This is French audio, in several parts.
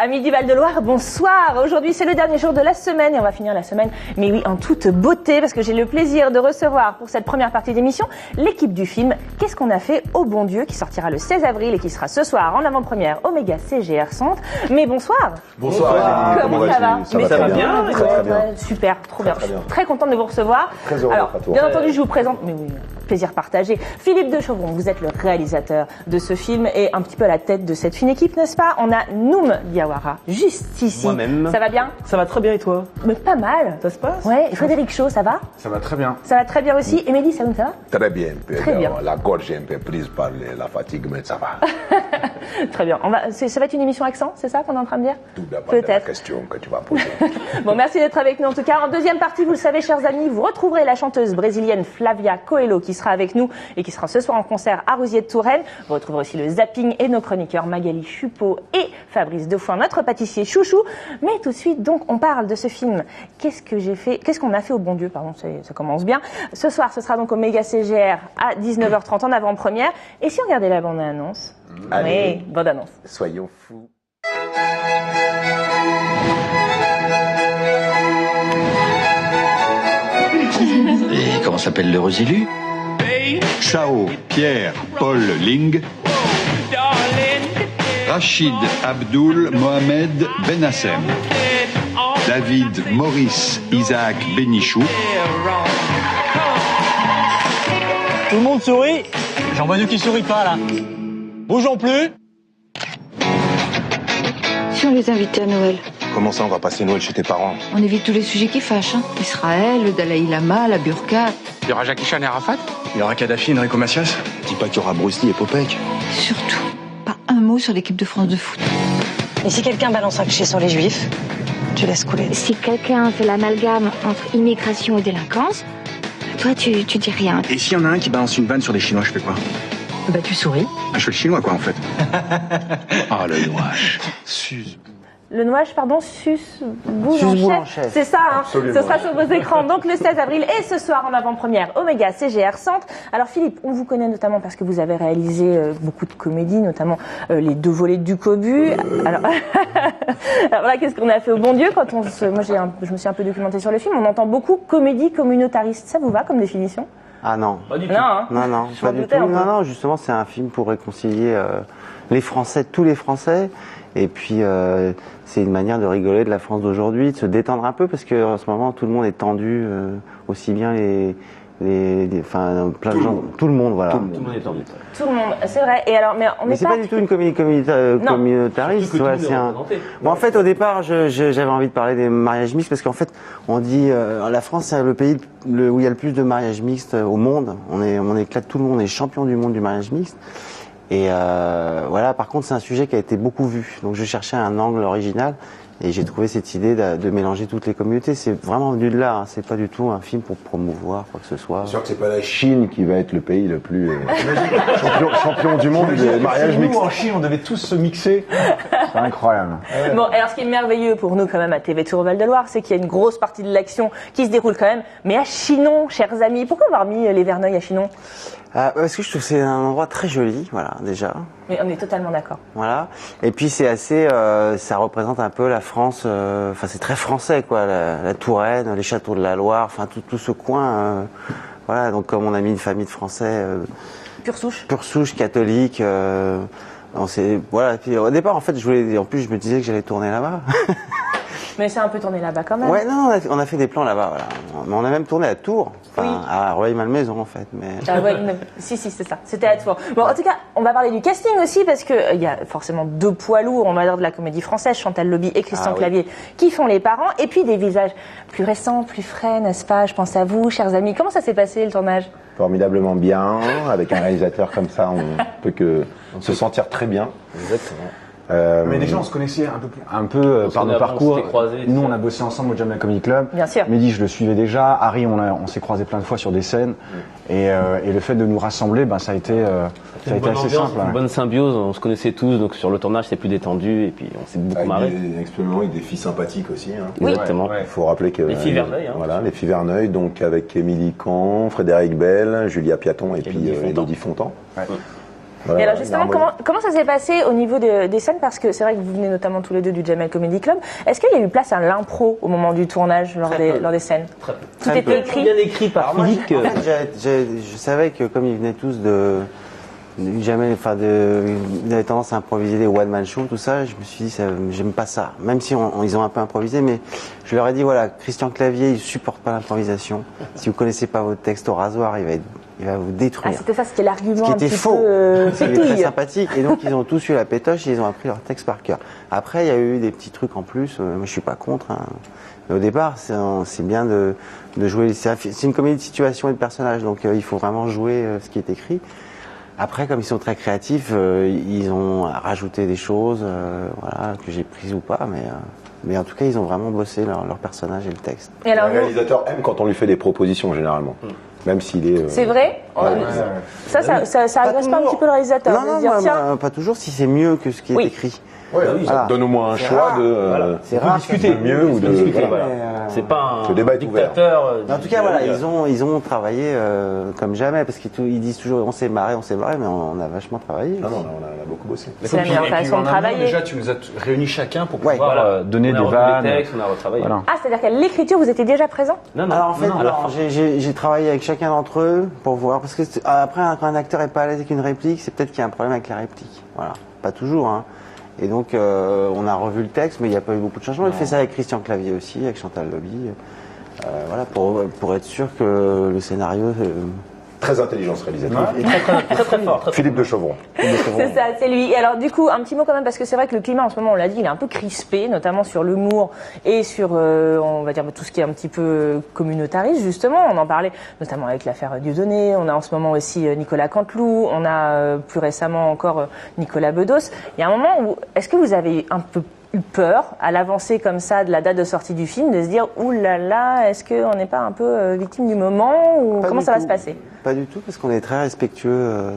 Amis du Val-de-Loire, bonsoir. Aujourd'hui, c'est le dernier jour de la semaine et on va finir la semaine, mais oui, en toute beauté, parce que j'ai le plaisir de recevoir pour cette première partie d'émission l'équipe du film Qu'est-ce qu'on a fait au bon Dieu, qui sortira le 16 avril et qui sera ce soir en avant-première au Méga CGR Centre. Mais bonsoir. Bonsoir. Comment ça va? Ça va bien. Très bien. Super, trop bien. Je suis très contente de vous recevoir. Très heureux. Alors, bien entendu, je vous présente, mais oui, plaisir partagé. Philippe de Chauvron, vous êtes le réalisateur de ce film et un petit peu à la tête de cette fine équipe, n'est-ce pas? On a Noum Diawara, juste ici. Moi-même. Ça va bien? Ça va très bien et toi? Mais pas mal. Ça se passe? Ouais. Et Frédéric Chaud, ça va? Ça va très bien. Ça va très bien aussi. Et Mehdi Saoun, ça va? Très bien. Très bien. La gorge est un peu prise par la fatigue, mais ça va. Très bien. Ça va être une émission accent, c'est ça qu'on est en train de dire? Tout dépend de la question que tu vas poser. Bon, merci d'être avec nous en tout cas. En deuxième partie, vous le savez, chers amis, vous retrouverez la chanteuse brésilienne Flavia Coelho qui sera avec nous et qui sera ce soir en concert à Rousier de Touraine. Vous retrouverez aussi le zapping et nos chroniqueurs Magali Chupot et Fabrice Defoin, notre pâtissier chouchou. Mais tout de suite, donc, on parle de ce film. Qu'est-ce qu'on a fait au bon Dieu? Pardon, ça commence bien. Ce soir, ce sera donc au Méga CGR à 19h30 en avant-première. Et si on regardait la bande-annonce? Allez. Oui, bande-annonce. Soyons fous. Et comment s'appelle l'heureux élu? Chao Pierre Paul Ling, Rachid Abdul Mohamed Benassem, David Maurice Isaac Benichou. Tout le monde sourit? J'en vois deux qui sourient pas là. Bougeons plus. Si on les invitait à Noël? Comment ça, on va passer Noël chez tes parents? On évite tous les sujets qui fâchent. Hein. Israël, le Dalai Lama, la burqa. Il y aura Jackie Chan et Arafat? Il y aura Kadhafi, Enrico Macias. Dis pas qu'il y aura Bruce Lee et Popek. Surtout, pas un mot sur l'équipe de France de foot. Et si quelqu'un balance un cliché sur les juifs, tu laisses couler. Si quelqu'un fait l'amalgame entre immigration et délinquance, toi tu dis rien. Et s'il y en a un qui balance une vanne sur les Chinois, je fais quoi? Bah tu souris. Je fais le chinois quoi en fait. Ah, le nouage. Le nouage, pardon, Suce-Boulanchette. C'est ça, hein. Ce sera sur vos écrans, donc le 16 avril et ce soir en avant-première au Méga CGR Centre. Alors Philippe, on vous connaît notamment parce que vous avez réalisé beaucoup de comédies, notamment les 2 volets du Cobu. Alors, alors là, qu'est-ce qu'on a fait au bon Dieu quand moi je me suis un peu documentée sur le film, on entend beaucoup comédie communautariste. Ça vous va comme définition? Ah non. Pas du tout. Non, hein. Non, pas du tout. Non, justement, c'est un film pour réconcilier les Français, tous les Français. Et puis, c'est une manière de rigoler de la France d'aujourd'hui, de se détendre un peu, parce qu'en ce moment, tout le monde est tendu, aussi bien plein de gens, tout le monde, voilà. Tout le monde est tendu. Tout le monde, c'est vrai. Et alors, mais c'est pas du tout une comédie communautariste. Ouais, Bon, en fait, au départ, j'avais envie de parler des mariages mixtes, parce qu'en fait, on dit, la France, c'est le pays où il y a le plus de mariages mixtes au monde. On éclate tout le monde, on est champion du monde du mariage mixte. Et voilà, par contre, c'est un sujet qui a été beaucoup vu. Donc, je cherchais un angle original et j'ai trouvé cette idée de mélanger toutes les communautés. C'est vraiment venu de là. Hein. C'est pas du tout un film pour promouvoir quoi que ce soit. C'est sûr que c'est pas la Chine qui va être le pays le plus champion du monde des mariages mixtes. Nous, en Chine, on devait tous se mixer. C'est incroyable. Bon, alors ce qui est merveilleux pour nous quand même à TV Tour Val-de-Loire, c'est qu'il y a une grosse partie de l'action qui se déroule quand même, mais à Chinon, chers amis. Pourquoi avoir mis les Verneuil à Chinon? Parce que je trouve que c'est un endroit très joli, voilà, déjà. Mais on est totalement d'accord. Voilà. Et puis c'est assez, ça représente un peu la France, enfin c'est très français quoi, la Touraine, les châteaux de la Loire, enfin tout ce coin. Voilà, donc comme on a mis une famille de Français. Pure souche. Pure souche, catholique. Voilà. Puis au départ, en fait, je me disais que j'allais tourner là-bas. Mais c'est un peu tourné là-bas quand même. Ouais, non, on a fait des plans là-bas, voilà. Mais on a même tourné à Tours, enfin, oui. à Rueil-Malmaison en fait. Mais... Ah ouais, si, c'est ça. C'était à Tours. Bon, en tout cas, on va parler du casting aussi parce que il y a forcément 2 poids lourds, on va dire de la comédie française, Chantal Lobby et Christian Clavier, qui font les parents, et puis des visages plus récents, plus frais, n'est-ce pas? Je pense à vous, chers amis. Comment ça s'est passé le tournage? Formidablement bien, avec un réalisateur comme ça, on peut que se sentir très bien. Exactement. Mais déjà, on se connaissait un peu par nos parcours. Nous, on a bossé ensemble au Jamel Comedy Club. Bien sûr. Mehdi, je le suivais déjà. Harry, on s'est croisés plein de fois sur des scènes. Et le fait de nous rassembler, ça a été assez simple. Une bonne symbiose, on se connaissait tous, donc sur le tournage, c'est plus détendu. Et puis, on s'est beaucoup marré. Avec des filles sympathiques aussi. Hein. Oui. Exactement. Il faut rappeler que... Les filles Verneuil. Hein, voilà, les filles Verneuil, donc avec Émilie Kahn, Frédéric Bell, Julia Piaton et puis Élodie Fontan. Ouais. Et alors justement, comment ça s'est passé au niveau des scènes? Parce que c'est vrai que vous venez notamment tous les deux du Jamel Comedy Club. Est-ce qu'il y a eu place à l'impro au moment du tournage, lors des scènes? Tout était écrit? Bien écrit par Philippe. En fait, je savais que comme ils venaient tous il avait tendance à improviser des one-man shows, tout ça. Je me suis dit, j'aime pas ça. Même si ils ont un peu improvisé, mais je leur ai dit, voilà, Christian Clavier, il supporte pas l'improvisation. Si vous connaissez pas votre texte au rasoir, il va vous détruire. Ah, c'était l'argument. Ce qui était faux. C'était très sympathique. Et donc, ils ont tous eu la pétoche et ils ont appris leur texte par cœur. Après, il y a eu des petits trucs en plus. Moi, je suis pas contre. Hein. Mais au départ, c'est bien de jouer. C'est une comédie de situation et de personnage. Donc, il faut vraiment jouer ce qui est écrit. Après, comme ils sont très créatifs, ils ont rajouté des choses, voilà, que j'ai prises ou pas, mais en tout cas, ils ont vraiment bossé leur personnage et le texte. Et alors, le réalisateur aime quand on lui fait des propositions, généralement. Même s'il est... C'est vrai? Ça agresse pas un petit peu le réalisateur? Non, pas toujours, si c'est mieux que ce qui est écrit. Ouais, ça donne au moins un choix de discuter mieux ou de... C'est pas un dictateur. En tout cas, voilà, ils ont travaillé comme jamais, parce qu'ils disent toujours on s'est marré, mais on a vachement travaillé. Non, on a beaucoup bossé. C'est la meilleure façon de travailler. Déjà, tu nous as réunis chacun pour pouvoir donner des vannes. On a retravaillé. Ah, c'est-à-dire qu'à l'écriture, vous étiez déjà présent? Non. Alors en fait, j'ai travaillé avec chacun d'entre eux pour voir, parce que après, quand un acteur est pas à l'aise avec une réplique, c'est peut-être qu'il y a un problème avec la réplique. Voilà, pas toujours, hein. Et donc, on a revu le texte, mais il n'y a pas eu beaucoup de changements. Il fait ça avec Christian Clavier aussi, avec Chantal Lobby. Voilà, pour être sûr que le scénario... Très intelligent ce réalisateur. Très fort. Philippe de Chauvron. C'est ça, c'est lui. Et alors du coup, un petit mot quand même, parce que c'est vrai que le climat en ce moment, on l'a dit, il est un peu crispé, notamment sur l'humour et sur, on va dire, tout ce qui est un petit peu communautariste, justement. On en parlait notamment avec l'affaire Dieudonné. On a en ce moment aussi Nicolas Canteloup. On a plus récemment encore Nicolas Bedos. Il y a un moment où, est-ce que vous avez un peu eu peur à l'avancée comme ça de la date de sortie du film, de se dire ouh là là, est-ce qu'on n'est pas un peu victime du moment ou comment ça va se passer? Pas du tout, parce qu'on est très respectueux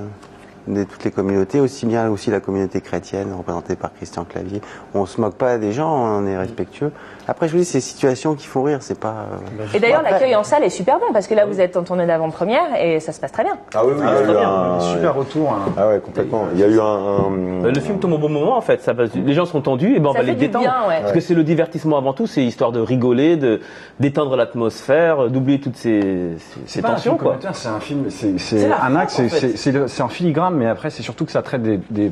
de toutes les communautés, aussi bien aussi la communauté chrétienne représentée par Christian Clavier. On se moque pas des gens, on est respectueux. Après, je vous dis, c'est des situations qui font rire, c'est pas... Et d'ailleurs, l'accueil en salle est super bon, parce que là, vous êtes en tournée d'avant-première et ça se passe très bien. Ah oui, il y a eu un super retour. Hein. Ah ouais, complètement. Il y a eu Le film tombe au bon moment, en fait. Les gens sont tendus, et ben on va les détendre. Bien, ouais. Parce que c'est le divertissement avant tout, c'est histoire de rigoler, de détendre l'atmosphère, d'oublier toutes ces tensions, quoi. C'est un film, c'est un axe, c'est en filigrane, mais après, c'est surtout que ça traite des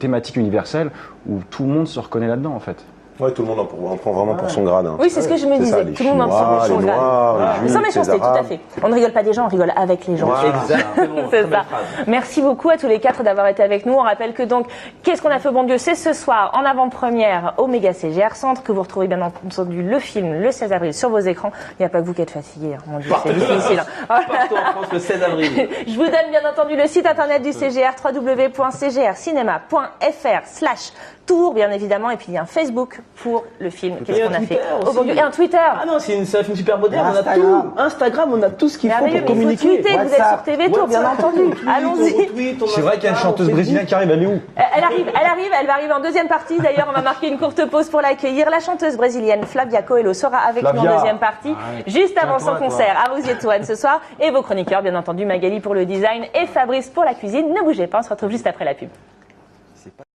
thématiques universelles où tout le monde se reconnaît là-dedans, en fait. Ouais, tout le monde en prend vraiment pour son grade. Hein. Oui, c'est ce que je me disais. Tout le monde en prend pour son grade. Sans méchanceté, tout à fait. On ne rigole pas des gens, on rigole avec les gens. Voilà. Exactement. C'est ça. Merci beaucoup à tous les quatre d'avoir été avec nous. On rappelle que donc, qu'est-ce qu'on a fait, bon Dieu, c'est ce soir en avant-première au Méga CGR Centre, que vous retrouvez bien entendu le film le 16 avril sur vos écrans. Il n'y a pas que vous qui êtes fatigués. Hein. Mon Dieu, c'est difficile. Partout en France le 16 avril. Je vous donne bien entendu le site internet du CGR, www.cgrcinema.fr/tour, bien évidemment, et puis il y a un Facebook pour le film. Qu'est-ce qu'on a fait aujourd'hui? Et un Twitter. Ah non, c'est un film super moderne. On a tout. Instagram, on a tout ce qu'il faut pour communiquer. Vous êtes sur TV Tour, bien entendu. Allons-y. C'est vrai qu'il y a une chanteuse brésilienne qui arrive. Elle est où? Elle va arriver en deuxième partie. D'ailleurs, on va marquer une courte pause pour l'accueillir. La chanteuse brésilienne Flavia Coelho sera avec nous en deuxième partie, juste avant son concert à Rosier de Touraine ce soir. Et vos chroniqueurs, bien entendu, Magali pour le design et Fabrice pour la cuisine. Ne bougez pas, on se retrouve juste après la pub.